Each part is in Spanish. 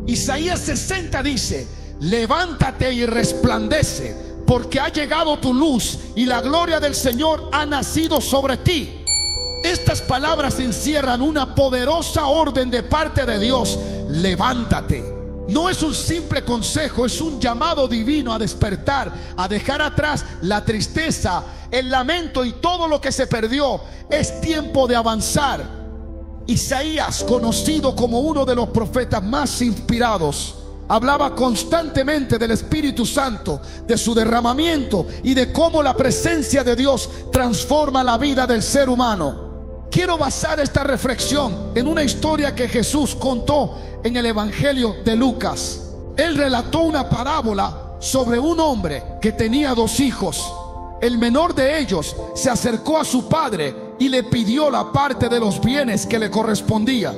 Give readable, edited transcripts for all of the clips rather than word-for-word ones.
Isaías 60 dice: levántate y resplandece, porque ha llegado tu luz y la gloria del Señor ha nacido sobre ti. Estas palabras encierran una poderosa orden de parte de Dios: levántate. No es un simple consejo, es un llamado divino a despertar, a dejar atrás la tristeza, el lamento y todo lo que se perdió. Es tiempo de avanzar. Isaías, conocido como uno de los profetas más inspirados, hablaba constantemente del Espíritu Santo, de su derramamiento y de cómo la presencia de Dios transforma la vida del ser humano. Quiero basar esta reflexión en una historia que Jesús contó en el Evangelio de Lucas. Él relató una parábola sobre un hombre que tenía 2 hijos. El menor de ellos se acercó a su padre y le pidió la parte de los bienes que le correspondía.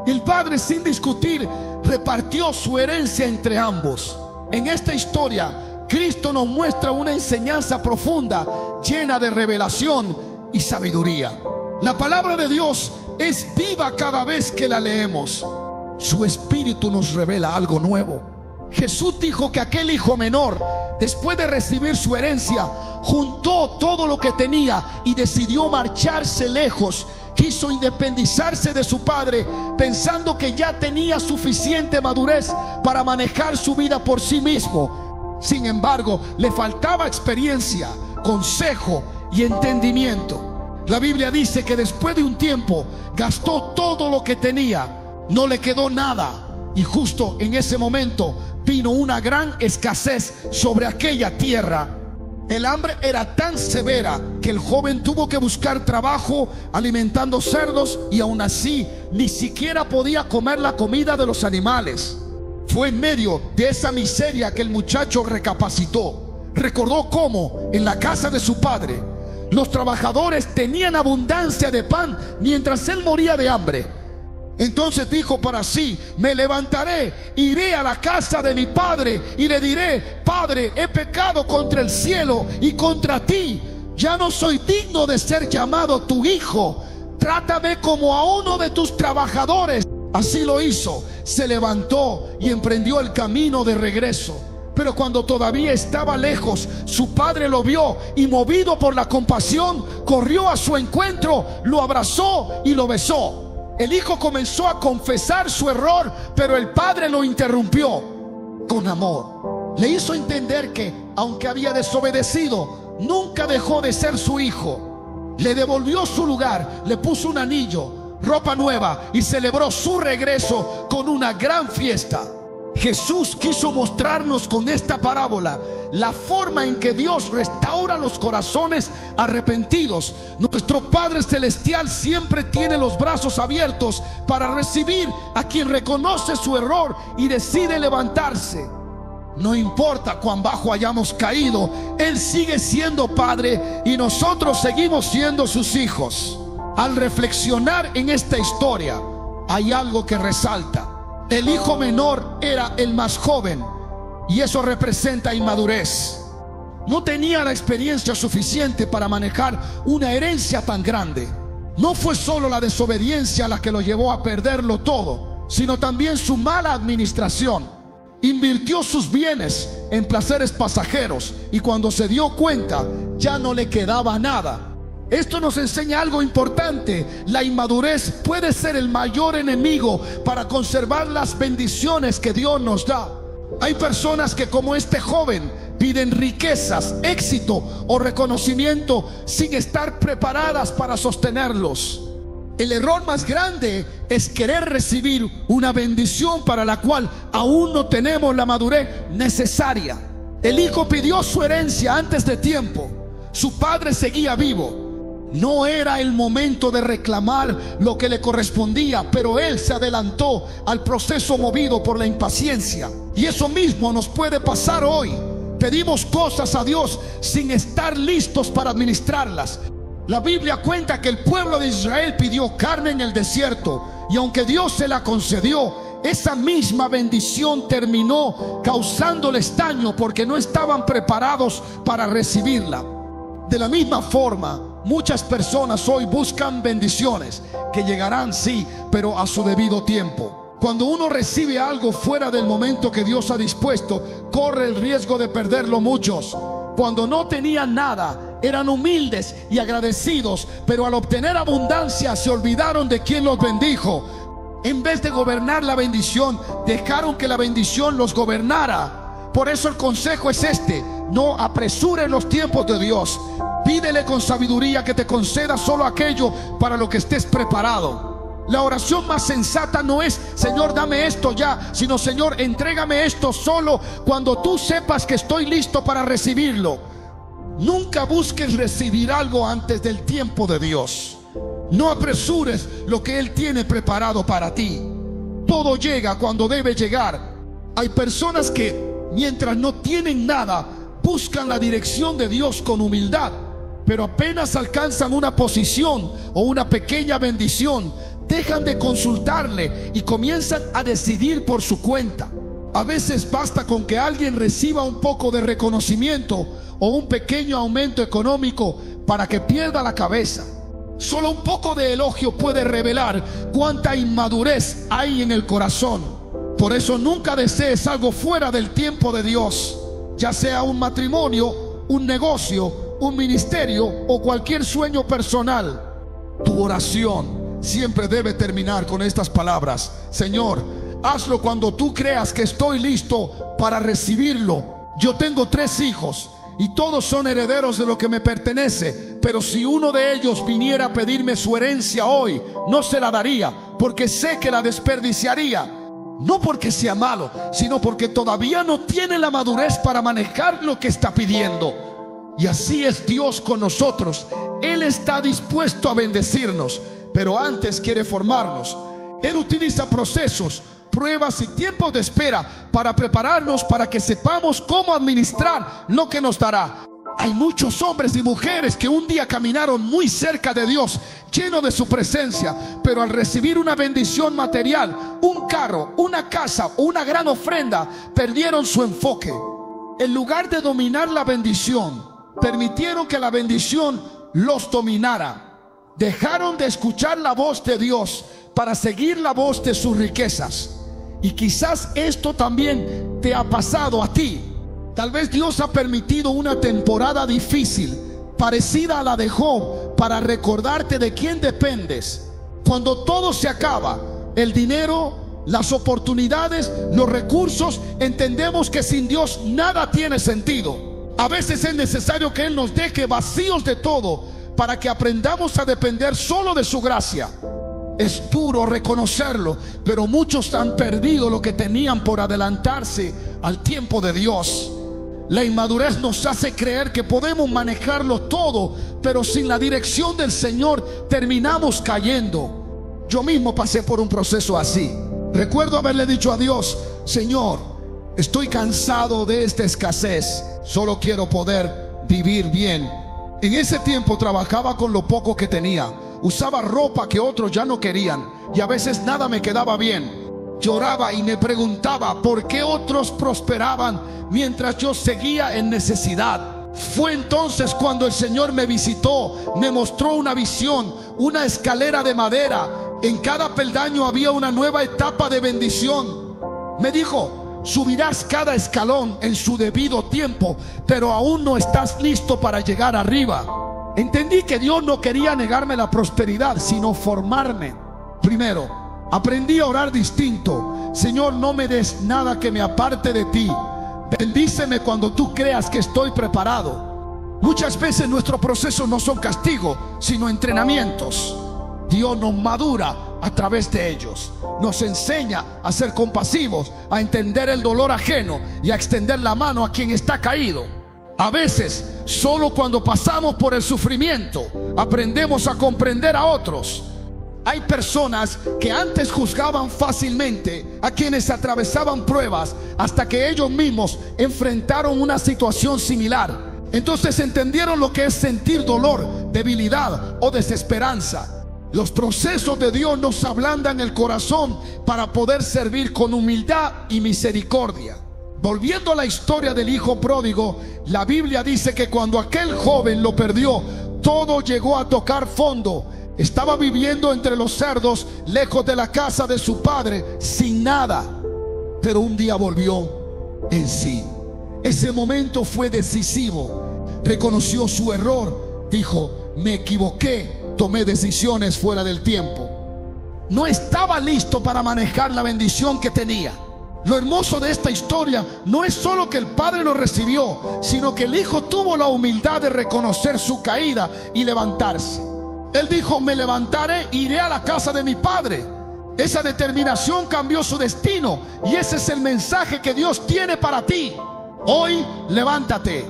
El padre, sin discutir, repartió su herencia entre ambos. En esta historia, Cristo nos muestra una enseñanza profunda, llena de revelación y sabiduría. La palabra de Dios es viva cada vez que la leemos. Su espíritu nos revela algo nuevo. Jesús dijo que aquel hijo menor, después de recibir su herencia, juntó todo lo que tenía y decidió marcharse lejos. Quiso independizarse de su padre, pensando que ya tenía suficiente madurez para manejar su vida por sí mismo. Sin embargo, le faltaba experiencia, consejo y entendimiento. La Biblia dice que después de un tiempo gastó todo lo que tenía. No le quedó nada, y justo en ese momento vino una gran escasez sobre aquella tierra. El hambre era tan severa que el joven tuvo que buscar trabajo alimentando cerdos, y aún así ni siquiera podía comer la comida de los animales. Fue en medio de esa miseria que el muchacho recapacitó. Recordó cómo en la casa de su padre los trabajadores tenían abundancia de pan mientras él moría de hambre. Entonces dijo para sí: me levantaré, iré a la casa de mi padre y le diré: Padre, he pecado contra el cielo y contra ti. Ya no soy digno de ser llamado tu hijo. Trátame como a uno de tus trabajadores. Así lo hizo. Se levantó y emprendió el camino de regreso. Pero cuando todavía estaba lejos, su padre lo vio y, movido por la compasión, corrió a su encuentro, lo abrazó y lo besó. El hijo comenzó a confesar su error, pero el padre lo interrumpió con amor. Le hizo entender que, aunque había desobedecido, nunca dejó de ser su hijo. Le devolvió su lugar, le puso un anillo, ropa nueva, y celebró su regreso con una gran fiesta. Jesús quiso mostrarnos con esta parábola la forma en que Dios restaura los corazones arrepentidos. Nuestro Padre Celestial siempre tiene los brazos abiertos para recibir a quien reconoce su error y decide levantarse. No importa cuán bajo hayamos caído, Él sigue siendo Padre y nosotros seguimos siendo sus hijos. Al reflexionar en esta historia, hay algo que resalta. El hijo menor era el más joven, y eso representa inmadurez. No tenía la experiencia suficiente para manejar una herencia tan grande. No fue solo la desobediencia la que lo llevó a perderlo todo, sino también su mala administración. Invirtió sus bienes en placeres pasajeros, y cuando se dio cuenta, ya no le quedaba nada. Esto nos enseña algo importante. La inmadurez puede ser el mayor enemigo para conservar las bendiciones que Dios nos da. Hay personas que, como este joven, piden riquezas, éxito o reconocimiento sin estar preparadas para sostenerlos. El error más grande es querer recibir una bendición para la cual aún no tenemos la madurez necesaria. El hijo pidió su herencia antes de tiempo. Su padre seguía vivo. No era el momento de reclamar lo que le correspondía, pero él se adelantó al proceso movido por la impaciencia. Y eso mismo nos puede pasar hoy. Pedimos cosas a Dios sin estar listos para administrarlas. La Biblia cuenta que el pueblo de Israel pidió carne en el desierto, y aunque Dios se la concedió, esa misma bendición terminó causándoles daño porque no estaban preparados para recibirla. De la misma forma, muchas personas hoy buscan bendiciones que llegarán, sí, pero a su debido tiempo. Cuando uno recibe algo fuera del momento que Dios ha dispuesto, corre el riesgo de perderlo muchos. Cuando no tenían nada, eran humildes y agradecidos, pero al obtener abundancia se olvidaron de quien los bendijo. En vez de gobernar la bendición, dejaron que la bendición los gobernara. Por eso el consejo es este: no apresures los tiempos de Dios. Pídele con sabiduría que te conceda solo aquello para lo que estés preparado. La oración más sensata no es: Señor, dame esto ya, sino: Señor, entrégame esto solo cuando tú sepas que estoy listo para recibirlo. Nunca busques recibir algo antes del tiempo de Dios. No apresures lo que Él tiene preparado para ti. Todo llega cuando debe llegar. Hay personas que, mientras no tienen nada, buscan la dirección de Dios con humildad, pero apenas alcanzan una posición o una pequeña bendición, dejan de consultarle y comienzan a decidir por su cuenta. A veces basta con que alguien reciba un poco de reconocimiento o un pequeño aumento económico para que pierda la cabeza. Solo un poco de elogio puede revelar cuánta inmadurez hay en el corazón. Por eso nunca desees algo fuera del tiempo de Dios, ya sea un matrimonio, un negocio, un ministerio o cualquier sueño personal. Tu oración siempre debe terminar con estas palabras: Señor, hazlo cuando tú creas que estoy listo para recibirlo. Yo tengo 3 hijos y todos son herederos de lo que me pertenece, pero si uno de ellos viniera a pedirme su herencia hoy, no se la daría, porque sé que la desperdiciaría. No porque sea malo, sino porque todavía no tiene la madurez para manejar lo que está pidiendo. Y así es Dios con nosotros. Él está dispuesto a bendecirnos, pero antes quiere formarnos. Él utiliza procesos, pruebas y tiempos de espera para prepararnos, para que sepamos cómo administrar lo que nos dará. Hay muchos hombres y mujeres que un día caminaron muy cerca de Dios, lleno de su presencia, pero al recibir una bendición material, un carro, una casa o una gran ofrenda, perdieron su enfoque. En lugar de dominar la bendición, permitieron que la bendición los dominara. Dejaron de escuchar la voz de Dios para seguir la voz de sus riquezas. Y quizás esto también te ha pasado a ti. Tal vez Dios ha permitido una temporada difícil, parecida a la de Job, para recordarte de quién dependes. Cuando todo se acaba, el dinero, las oportunidades, los recursos, entendemos que sin Dios nada tiene sentido. A veces es necesario que Él nos deje vacíos de todo para que aprendamos a depender solo de su gracia. Es duro reconocerlo, pero muchos han perdido lo que tenían por adelantarse al tiempo de Dios. La inmadurez nos hace creer que podemos manejarlo todo, pero sin la dirección del Señor terminamos cayendo. Yo mismo pasé por un proceso así. Recuerdo haberle dicho a Dios: Señor, estoy cansado de esta escasez, solo quiero poder vivir bien. En ese tiempo trabajaba con lo poco que tenía, usaba ropa que otros ya no querían y a veces nada me quedaba bien. Lloraba y me preguntaba por qué otros prosperaban mientras yo seguía en necesidad. Fue entonces cuando el Señor me visitó, me mostró una visión, una escalera de madera. En cada peldaño había una nueva etapa de bendición. Me dijo: subirás cada escalón en su debido tiempo, pero aún no estás listo para llegar arriba. Entendí que Dios no quería negarme la prosperidad, sino formarme. Primero, aprendí a orar distinto: Señor, no me des nada que me aparte de ti. Bendíceme cuando tú creas que estoy preparado. Muchas veces nuestros procesos no son castigo, sino entrenamientos. Dios nos madura a través de ellos. Nos enseña a ser compasivos, a entender el dolor ajeno y a extender la mano a quien está caído. A veces, solo cuando pasamos por el sufrimiento, aprendemos a comprender a otros. Hay personas que antes juzgaban fácilmente a quienes atravesaban pruebas hasta que ellos mismos enfrentaron una situación similar. Entonces entendieron lo que es sentir dolor, debilidad o desesperanza. Los procesos de Dios nos ablandan el corazón para poder servir con humildad y misericordia. Volviendo a la historia del hijo pródigo, la Biblia dice que cuando aquel joven lo perdió, todo llegó a tocar fondo. Estaba viviendo entre los cerdos, lejos de la casa de su padre, sin nada. Pero un día volvió en sí. Ese momento fue decisivo. Reconoció su error. Dijo: me equivoqué, tomé decisiones fuera del tiempo. No estaba listo para manejar la bendición que tenía. Lo hermoso de esta historia no es solo que el padre lo recibió, sino que el hijo tuvo la humildad de reconocer su caída y levantarse. Él dijo: me levantaré, iré a la casa de mi padre. Esa determinación cambió su destino, y ese es el mensaje que Dios tiene para ti. Hoy levántate.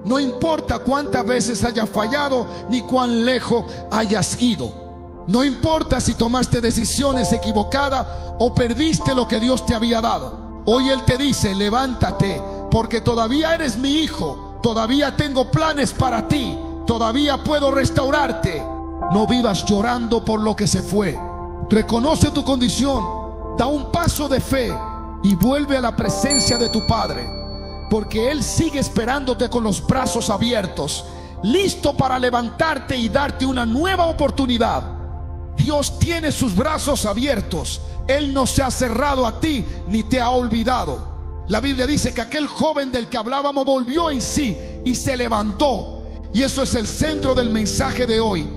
No importa cuántas veces hayas fallado ni cuán lejos hayas ido. No importa si tomaste decisiones equivocadas o perdiste lo que Dios te había dado. Hoy Él te dice: levántate, porque todavía eres mi hijo. Todavía tengo planes para ti. Todavía puedo restaurarte. No vivas llorando por lo que se fue. Reconoce tu condición, da un paso de fe y vuelve a la presencia de tu Padre, porque Él sigue esperándote con los brazos abiertos, listo para levantarte y darte una nueva oportunidad. Dios tiene sus brazos abiertos. Él no se ha cerrado a ti ni te ha olvidado. La Biblia dice que aquel joven del que hablábamos volvió en sí y se levantó. Y eso es el centro del mensaje de hoy.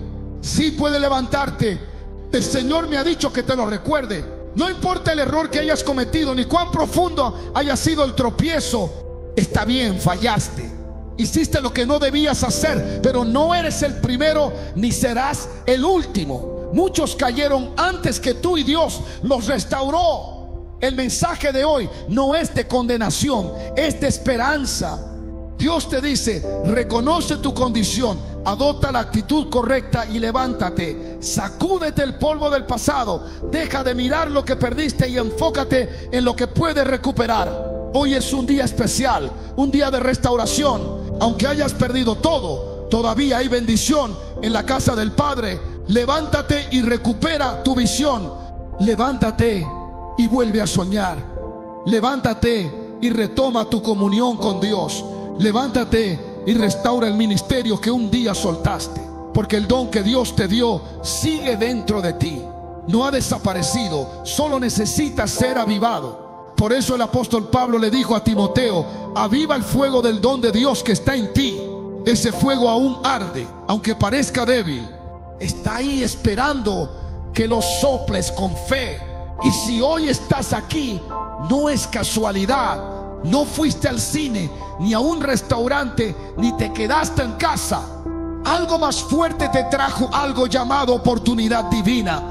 Sí puede levantarte. El Señor me ha dicho que te lo recuerde. No importa el error que hayas cometido, ni cuán profundo haya sido el tropiezo. Está bien, fallaste. Hiciste lo que no debías hacer, pero no eres el primero ni serás el último. Muchos cayeron antes que tú y Dios los restauró. El mensaje de hoy no es de condenación, es de esperanza. Dios te dice: reconoce tu condición, adopta la actitud correcta y levántate. Sacúdete el polvo del pasado, deja de mirar lo que perdiste y enfócate en lo que puedes recuperar. Hoy es un día especial, un día de restauración. Aunque hayas perdido todo, todavía hay bendición en la casa del Padre. Levántate y recupera tu visión. Levántate y vuelve a soñar. Levántate y retoma tu comunión con Dios. Levántate y restaura el ministerio que un día soltaste, porque el don que Dios te dio sigue dentro de ti. No ha desaparecido, solo necesita ser avivado. Por eso el apóstol Pablo le dijo a Timoteo: aviva el fuego del don de Dios que está en ti. Ese fuego aún arde, aunque parezca débil. Está ahí esperando que lo soples con fe. Y si hoy estás aquí, no es casualidad. No fuiste al cine, ni a un restaurante, ni te quedaste en casa. Algo más fuerte te trajo, algo llamado oportunidad divina.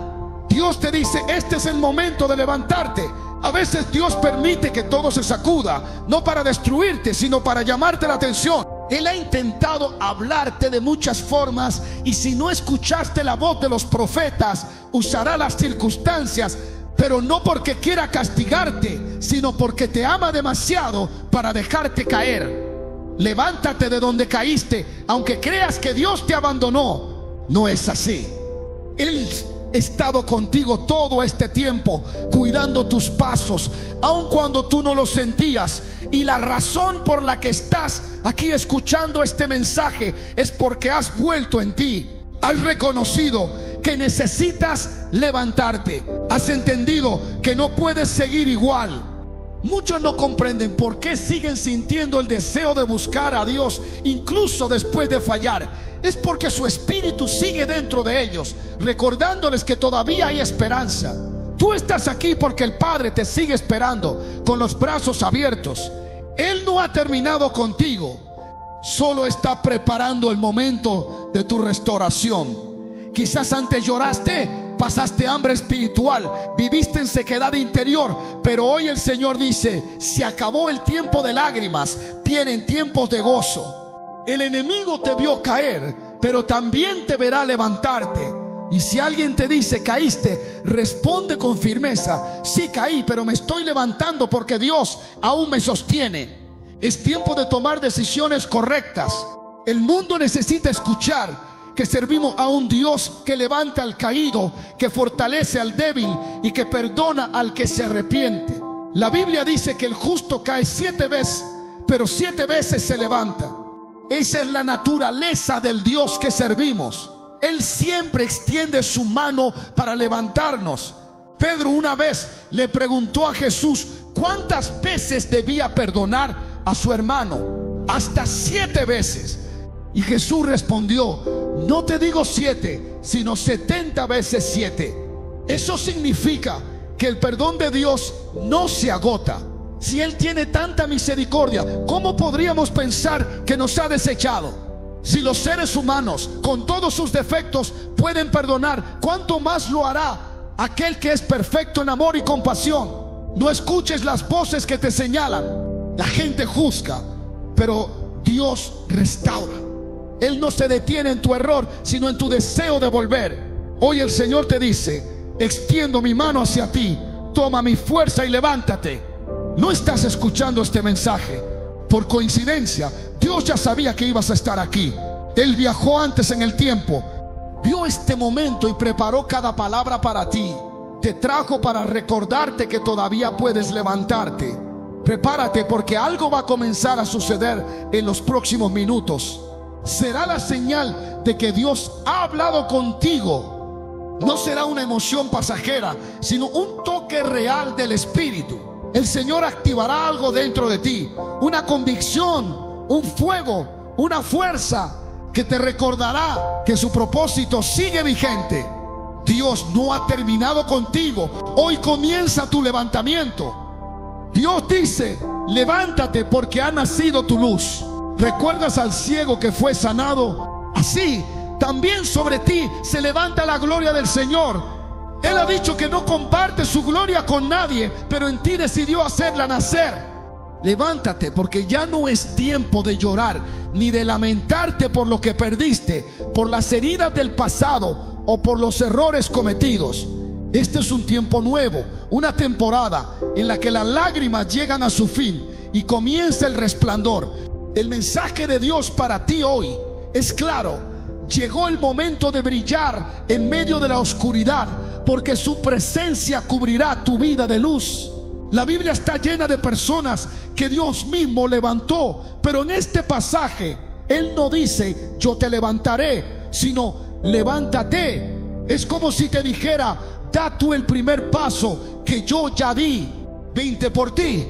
Dios te dice: este es el momento de levantarte. A veces Dios permite que todo se sacuda, no para destruirte, sino para llamarte la atención. Él ha intentado hablarte de muchas formas, y si no escuchaste la voz de los profetas, usará las circunstancias, pero no porque quiera castigarte, sino porque te ama demasiado para dejarte caer. Levántate de donde caíste, aunque creas que Dios te abandonó. No es así. Él ha estado contigo todo este tiempo, cuidando tus pasos, aun cuando tú no lo sentías. Y la razón por la que estás aquí escuchando este mensaje es porque has vuelto en ti. Has reconocido que necesitas levantarte. Has entendido que no puedes seguir igual. Muchos no comprenden por qué siguen sintiendo el deseo de buscar a Dios incluso después de fallar. Es porque su espíritu sigue dentro de ellos, recordándoles que todavía hay esperanza. Tú estás aquí porque el Padre te sigue esperando con los brazos abiertos. Él no ha terminado contigo, solo está preparando el momento de tu restauración. Quizás antes lloraste, pasaste hambre espiritual, viviste en sequedad interior, pero hoy el Señor dice: se acabó el tiempo de lágrimas, vienen tiempos de gozo. El enemigo te vio caer, pero también te verá levantarte. Y si alguien te dice: caíste, responde con firmeza: sí, caí, pero me estoy levantando porque Dios aún me sostiene. Es tiempo de tomar decisiones correctas. El mundo necesita escuchar que servimos a un Dios que levanta al caído, que fortalece al débil y que perdona al que se arrepiente. La Biblia dice que el justo cae 7 veces, pero 7 veces se levanta. Esa es la naturaleza del Dios que servimos. Él siempre extiende su mano para levantarnos. Pedro una vez le preguntó a Jesús cuántas veces debía perdonar a su hermano. Hasta 7 veces. Y Jesús respondió: no te digo 7, sino 70 veces 7. Eso significa que el perdón de Dios no se agota. Si Él tiene tanta misericordia, ¿cómo podríamos pensar que nos ha desechado? Si los seres humanos, con todos sus defectos, pueden perdonar, ¿cuánto más lo hará aquel que es perfecto en amor y compasión? No escuches las voces que te señalan. La gente juzga, pero Dios restaura. Él no se detiene en tu error, sino en tu deseo de volver. Hoy el Señor te dice: extiendo mi mano hacia ti, toma mi fuerza y levántate. No estás escuchando este mensaje por coincidencia. Dios ya sabía que ibas a estar aquí. Él viajó antes en el tiempo, vio este momento y preparó cada palabra para ti. Te trajo para recordarte que todavía puedes levantarte. Prepárate, porque algo va a comenzar a suceder en los próximos minutos. Será la señal de que Dios ha hablado contigo. No será una emoción pasajera, sino un toque real del Espíritu. El Señor activará algo dentro de ti, una convicción, un fuego, una fuerza que te recordará que su propósito sigue vigente. Dios no ha terminado contigo. Hoy comienza tu levantamiento. Dios dice: levántate, porque ha nacido tu luz. ¿Recuerdas al ciego que fue sanado? Así también sobre ti se levanta la gloria del Señor. Él ha dicho que no comparte su gloria con nadie, pero en ti decidió hacerla nacer. Levántate, porque ya no es tiempo de llorar ni de lamentarte por lo que perdiste, por las heridas del pasado o por los errores cometidos. Este es un tiempo nuevo, una temporada en la que las lágrimas llegan a su fin y comienza el resplandor. El mensaje de Dios para ti hoy es claro: llegó el momento de brillar en medio de la oscuridad, porque su presencia cubrirá tu vida de luz. La Biblia está llena de personas que Dios mismo levantó, pero en este pasaje Él no dice: yo te levantaré, sino levántate. Es como si te dijera: da tú el primer paso que yo ya di. Vente por ti.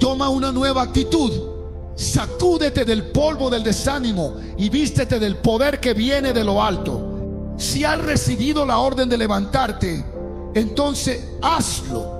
Toma una nueva actitud. Sacúdete del polvo del desánimo y vístete del poder que viene de lo alto. Si has recibido la orden de levantarte, entonces hazlo.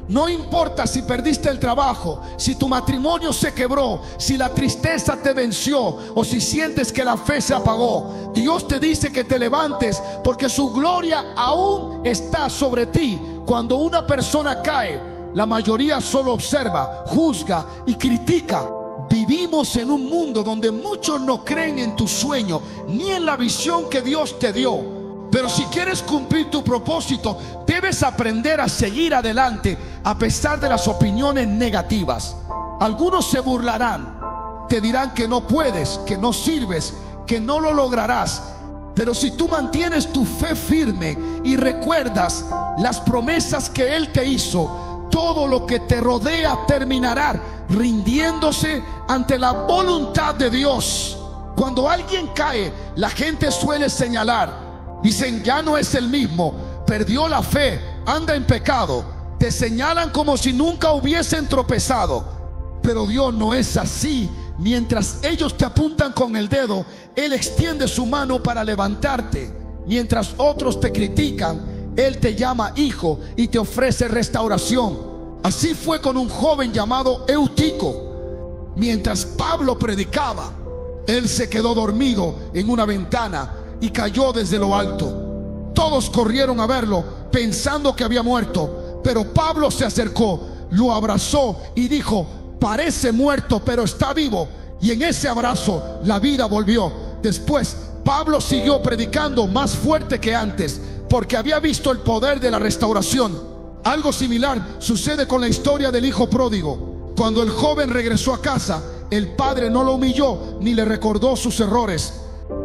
No importa si perdiste el trabajo, si tu matrimonio se quebró, si la tristeza te venció o si sientes que la fe se apagó. Dios te dice que te levantes, porque su gloria aún está sobre ti. Cuando una persona cae, la mayoría solo observa, juzga y critica. Vivimos en un mundo donde muchos no creen en tu sueño ni en la visión que Dios te dio. Pero si quieres cumplir tu propósito, debes aprender a seguir adelante a pesar de las opiniones negativas. Algunos se burlarán, te dirán que no puedes, que no sirves, que no lo lograrás. Pero si tú mantienes tu fe firme y recuerdas las promesas que Él te hizo, todo lo que te rodea terminará rindiéndose ante la voluntad de Dios. Cuando alguien cae, la gente suele señalar. Dicen: ya no es el mismo, perdió la fe, anda en pecado. Te señalan como si nunca hubiesen tropezado. Pero Dios no es así. Mientras ellos te apuntan con el dedo, Él extiende su mano para levantarte. Mientras otros te critican, Él te llama hijo y te ofrece restauración. Así fue con un joven llamado Eutico. Mientras Pablo predicaba, él se quedó dormido en una ventana y cayó desde lo alto. Todos corrieron a verlo pensando que había muerto, pero Pablo se acercó, lo abrazó y dijo: parece muerto, pero está vivo. Y en ese abrazo la vida volvió. Después Pablo siguió predicando más fuerte que antes, porque había visto el poder de la restauración. Algo similar sucede con la historia del hijo pródigo. Cuando el joven regresó a casa, el padre no lo humilló ni le recordó sus errores.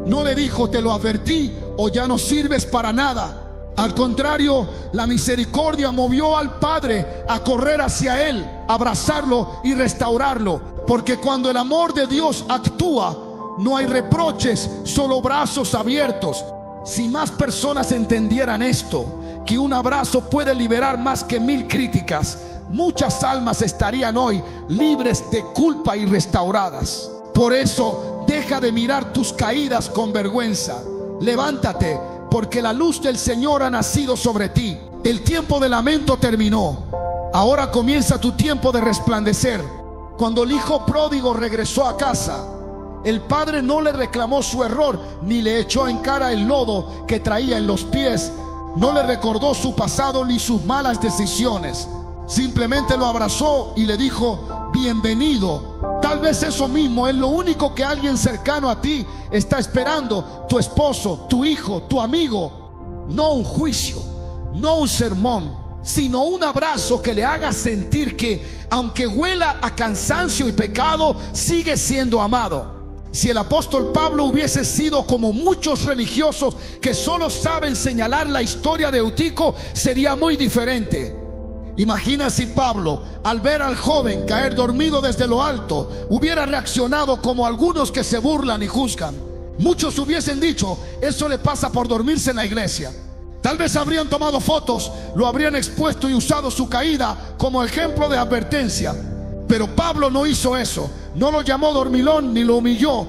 No le dijo: te lo advertí o ya no sirves para nada. Al contrario, la misericordia movió al padre a correr hacia él, abrazarlo y restaurarlo. Porque cuando el amor de Dios actúa, no hay reproches, solo brazos abiertos. Si más personas entendieran esto, que un abrazo puede liberar más que 1000 críticas, muchas almas estarían hoy libres de culpa y restauradas. Por eso, deja de mirar tus caídas con vergüenza. Levántate, porque la luz del Señor ha nacido sobre ti. El tiempo de lamento terminó. Ahora comienza tu tiempo de resplandecer. Cuando el hijo pródigo regresó a casa, el padre no le reclamó su error, ni le echó en cara el lodo que traía en los pies. No le recordó su pasado ni sus malas decisiones. Simplemente lo abrazó y le dijo: bienvenido. Tal vez eso mismo es lo único que alguien cercano a ti está esperando. Tu esposo, tu hijo, tu amigo. No un juicio, no un sermón, sino un abrazo que le haga sentir que, aunque huela a cansancio y pecado, sigue siendo amado. Si el apóstol Pablo hubiese sido como muchos religiosos que solo saben señalar la historia de Eutico, sería muy diferente. Imagina si Pablo, al ver al joven caer dormido desde lo alto, hubiera reaccionado como algunos que se burlan y juzgan. Muchos hubiesen dicho: eso le pasa por dormirse en la iglesia. Tal vez habrían tomado fotos, lo habrían expuesto y usado su caída como ejemplo de advertencia. Pero Pablo no hizo eso. No lo llamó dormilón ni lo humilló.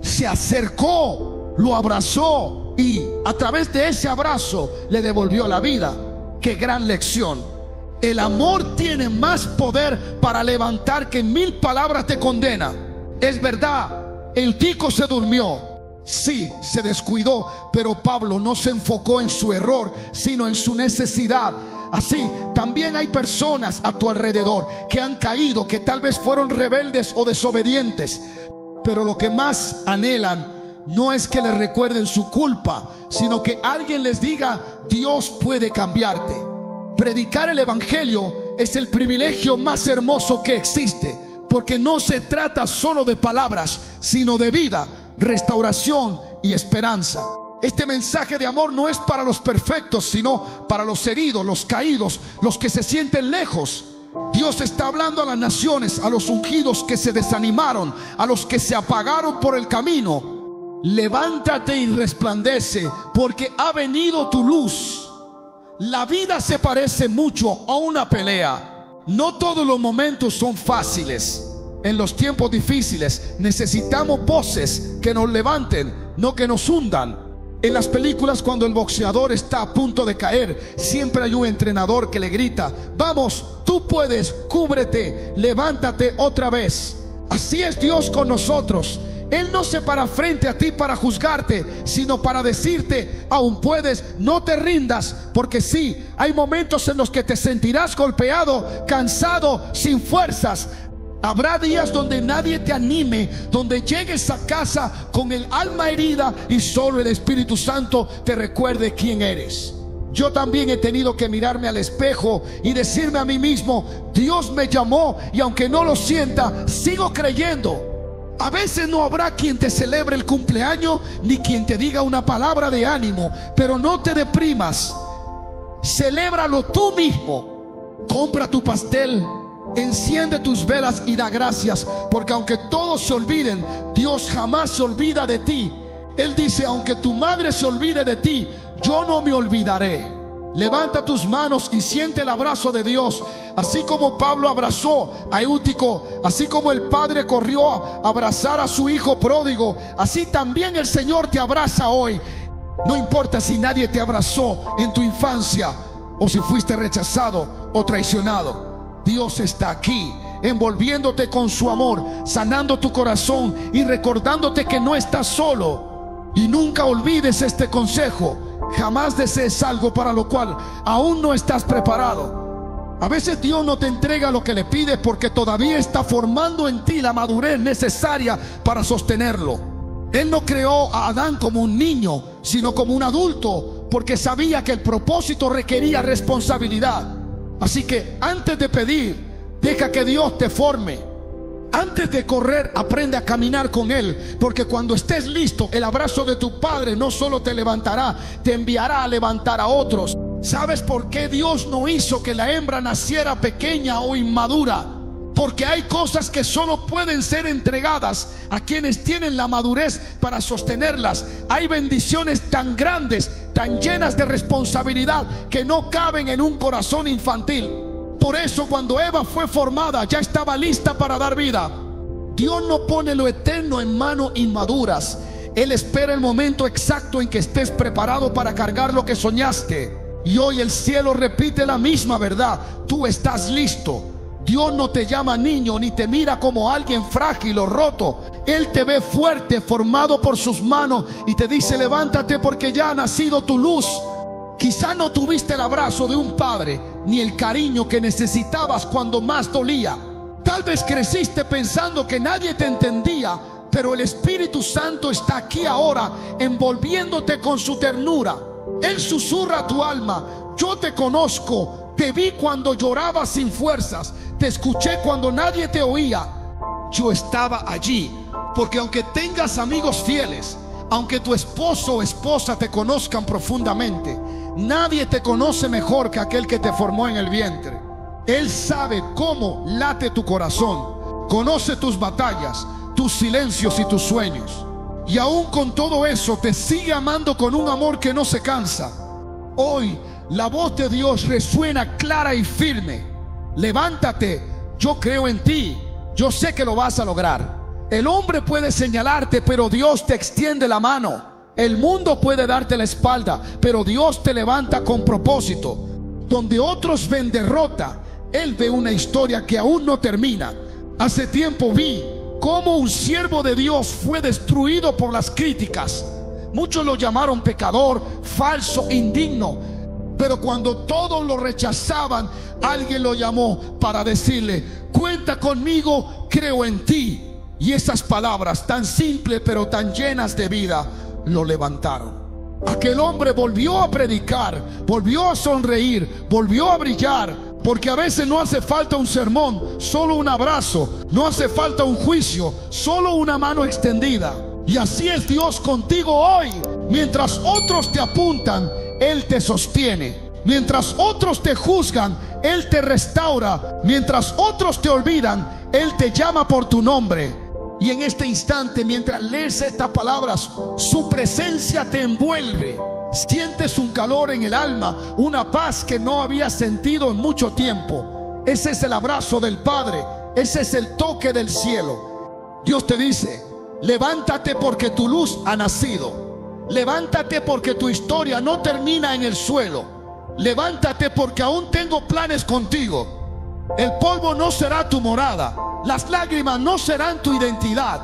Se acercó, lo abrazó y a través de ese abrazo le devolvió la vida. ¡Qué gran lección! El amor tiene más poder para levantar que 1000 palabras de condena. Es verdad, Eutico se durmió. Sí, se descuidó, pero Pablo no se enfocó en su error, sino en su necesidad. Así, también hay personas a tu alrededor que han caído, que tal vez fueron rebeldes o desobedientes, pero lo que más anhelan no es que les recuerden su culpa, sino que alguien les diga: Dios puede cambiarte. Predicar el evangelio es el privilegio más hermoso que existe, porque no se trata solo de palabras, sino de vida, restauración y esperanza. Este mensaje de amor no es para los perfectos, sino para los heridos, los caídos, los que se sienten lejos. Dios está hablando a las naciones, a los ungidos que se desanimaron, a los que se apagaron por el camino. Levántate y resplandece, porque ha venido tu luz. La vida se parece mucho a una pelea. No todos los momentos son fáciles. En los tiempos difíciles necesitamos voces que nos levanten, no que nos hundan. En las películas, cuando el boxeador está a punto de caer, siempre hay un entrenador que le grita: vamos, tú puedes, cúbrete, levántate otra vez. Así es Dios con nosotros. Él no se para frente a ti para juzgarte, sino para decirte: aún puedes, no te rindas. Porque sí, hay momentos en los que te sentirás golpeado, cansado, sin fuerzas. Habrá días donde nadie te anime, donde llegues a casa con el alma herida y solo el Espíritu Santo te recuerde quién eres. Yo también he tenido que mirarme al espejo y decirme a mí mismo: Dios me llamó, y aunque no lo sienta, sigo creyendo. A veces no habrá quien te celebre el cumpleaños ni quien te diga una palabra de ánimo, pero no te deprimas. Celébralo tú mismo. Compra tu pastel, enciende tus velas y da gracias, porque aunque todos se olviden, Dios jamás se olvida de ti. Él dice: aunque tu madre se olvide de ti, yo no me olvidaré. Levanta tus manos y siente el abrazo de Dios. Así como Pablo abrazó a Eutico, así como el padre corrió a abrazar a su hijo pródigo, así también el Señor te abraza hoy. No importa si nadie te abrazó en tu infancia, o si fuiste rechazado o traicionado. Dios está aquí, envolviéndote con su amor, sanando tu corazón y recordándote que no estás solo. Y nunca olvides este consejo: jamás desees algo para lo cual aún no estás preparado. A veces Dios no te entrega lo que le pides porque todavía está formando en ti la madurez necesaria para sostenerlo. Él no creó a Adán como un niño, sino como un adulto, porque sabía que el propósito requería responsabilidad. Así que antes de pedir, deja que Dios te forme. Antes de correr, aprende a caminar con Él, porque cuando estés listo, el abrazo de tu Padre no solo te levantará, te enviará a levantar a otros. ¿Sabes por qué Dios no hizo que la hembra naciera pequeña o inmadura? Porque hay cosas que solo pueden ser entregadas a quienes tienen la madurez para sostenerlas. Hay bendiciones tan grandes, tan llenas de responsabilidad, que no caben en un corazón infantil. Por eso cuando Eva fue formada, ya estaba lista para dar vida. Dios no pone lo eterno en manos inmaduras. Él espera el momento exacto en que estés preparado para cargar lo que soñaste. Y hoy el cielo repite la misma verdad: tú estás listo. Dios no te llama niño ni te mira como alguien frágil o roto. Él te ve fuerte, formado por sus manos, y te dice: levántate porque ya ha nacido tu luz. Quizá no tuviste el abrazo de un padre ni el cariño que necesitabas cuando más dolía. Tal vez creciste pensando que nadie te entendía, pero el Espíritu Santo está aquí ahora, envolviéndote con su ternura. Él susurra a tu alma: yo te conozco, te vi cuando llorabas sin fuerzas, te escuché cuando nadie te oía. Yo estaba allí. Porque aunque tengas amigos fieles, aunque tu esposo o esposa te conozcan profundamente, nadie te conoce mejor que aquel que te formó en el vientre. Él sabe cómo late tu corazón, conoce tus batallas, tus silencios y tus sueños. Y aún con todo eso te sigue amando con un amor que no se cansa. Hoy la voz de Dios resuena clara y firme: levántate, yo creo en ti, yo sé que lo vas a lograr. El hombre puede señalarte, pero Dios te extiende la mano. El mundo puede darte la espalda, pero Dios te levanta con propósito. Donde otros ven derrota, Él ve una historia que aún no termina. Hace tiempo vi cómo un siervo de Dios fue destruido por las críticas. Muchos lo llamaron pecador, falso, indigno. Pero cuando todos lo rechazaban, alguien lo llamó para decirle: cuenta conmigo, creo en ti. Y esas palabras tan simples pero tan llenas de vida lo levantaron. Aquel hombre volvió a predicar, volvió a sonreír, volvió a brillar. Porque a veces no hace falta un sermón, solo un abrazo. No hace falta un juicio, solo una mano extendida. Y así es Dios contigo hoy. Mientras otros te apuntan, Él te sostiene. Mientras otros te juzgan, Él te restaura. Mientras otros te olvidan, Él te llama por tu nombre. Y en este instante, mientras lees estas palabras, su presencia te envuelve. Sientes un calor en el alma, una paz que no habías sentido en mucho tiempo. Ese es el abrazo del Padre, ese es el toque del cielo. Dios te dice: levántate porque tu luz ha nacido. Levántate porque tu historia no termina en el suelo. Levántate porque aún tengo planes contigo. El polvo no será tu morada. Las lágrimas no serán tu identidad.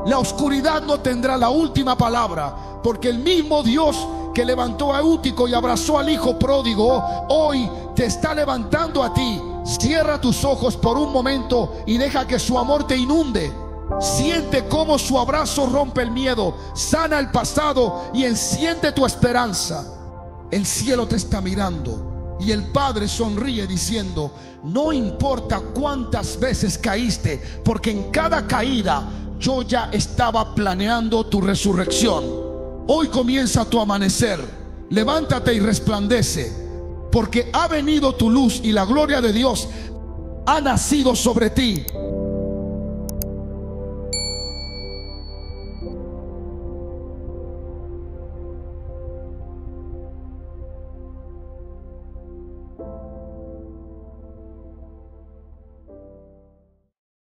La oscuridad no tendrá la última palabra, porque el mismo Dios que levantó a Eutico y abrazó al hijo pródigo, hoy te está levantando a ti. Cierra tus ojos por un momento y deja que su amor te inunde. Siente cómo su abrazo rompe el miedo, sana el pasado y enciende tu esperanza. El cielo te está mirando y el Padre sonríe diciendo: no importa cuántas veces caíste, porque en cada caída yo ya estaba planeando tu resurrección. Hoy comienza tu amanecer. Levántate y resplandece, porque ha venido tu luz y la gloria de Dios ha nacido sobre ti.